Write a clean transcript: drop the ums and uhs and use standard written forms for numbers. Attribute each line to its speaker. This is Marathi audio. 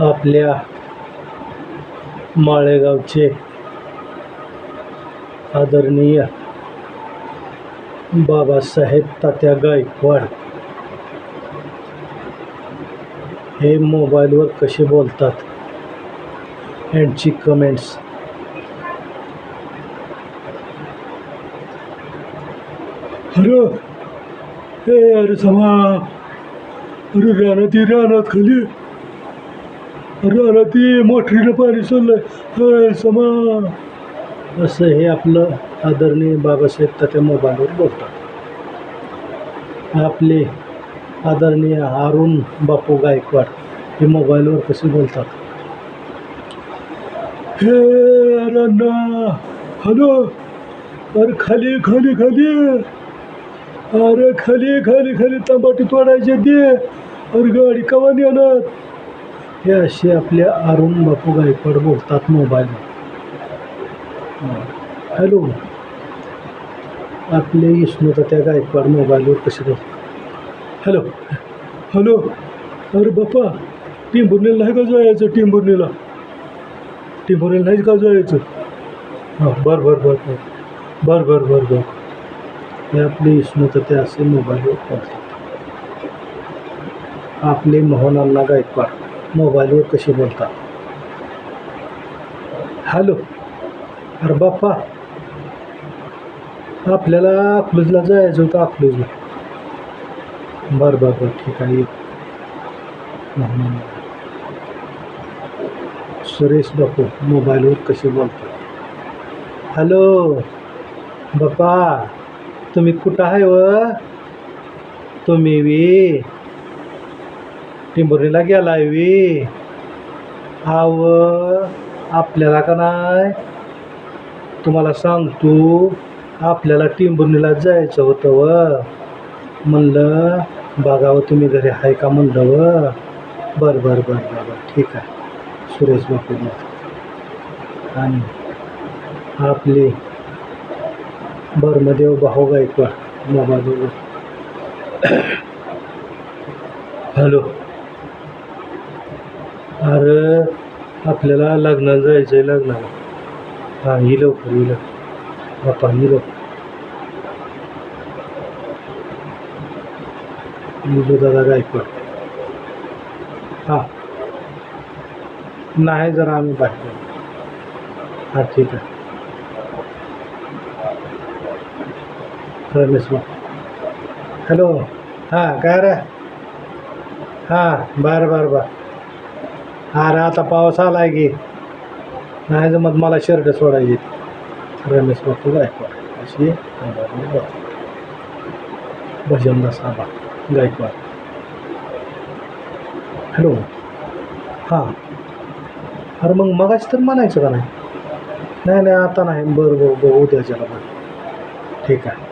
Speaker 1: आपल्या माळेगावचे आदरणीय बाबासाहेब तात्या गायकवाड हे मोबाईलवर कसे बोलतात यांची कमेंट्स. अरे अरे समा, अरे रानात खाली, रानात मोटरीनं पाणी सोडलंय समा, असं हे आपलं आदरणीय बाबासाहेब तात्या मोबाईलवर बोलतात. आपले आदरणीय अरुण बापू गायकवाड हे मोबाईलवर कसे बोलतात. हे अण्णा, हॅलो, अरे खाली खाली खाली, अरे खाली खाली खाली तंबाटी तोडायचे दे, अरे गाडी कवा नेणार. हे असे आपले अरुण बापू गायकवाड बोलतात मोबाईलवर. हॅलो, आपले विष्णू त्या गायकवाड मोबाईलवर कसे बोलतात. हॅलो हॅलो, अरे बाप्पा टिंबुर्णीला नाही का जायचं, टिंबुर्णीला नाही का जायचं. हां बरं बरं बरं बरं बरं बरं बरं बरं. हे आपले विष्णू ते असे मोबाईलवर बोलतात. आपले मोहन अण्णा गायकवाड मोबाईलवर कसे बोलतात. हॅलो, अरे बाप्पा आपल्याला अकलूजला जायचं होतं, अकलूजला. बरं बरं बरं ठीक आहे. सुरेश बापू मोबाईलवर कसे बोलतात. हॅलो बाप्पा, तुम्ही कुठं आहे व, तुम्ही वी टिंबुर्णीला गेलाय वी. आव आपल्याला का नाही, तुम्हाला सांगतो आपल्याला टिंबुर्णीला जायचं होतं व, म्हणलं बघावं तुम्ही घरी आहे का म्हणलं व. बरं बरं बरं बरं ठीक आहे. सुरेश बापू आणि आपले बर्मदेव भाऊ गायकवाड मोबाईलवर. हॅलो, अरे आपल्याला लग्नाला जायचं आहे, लग्नाला. हां ही लवकर ही लवकर बाप्पा, ही लवकर. दादा गायकवाड. हां नाही जरा आम्ही बाहेर. हां ठीक आहे. रमेश बा. हॅलो, हां काय रे. हां बरं बरं बरं. अरे आता पाऊस आला आहे की नाही जमत मला शर्ट सोडायची. रमेश बापू गायकवाड अशी भजनदास आबा गायकवाड. हॅलो, हां अरे मग मगाच तर म्हणायचं का नाही. नाही नाही आता नाही. बरं बरं बरं उद्याच्याला बरं ठीक आहे.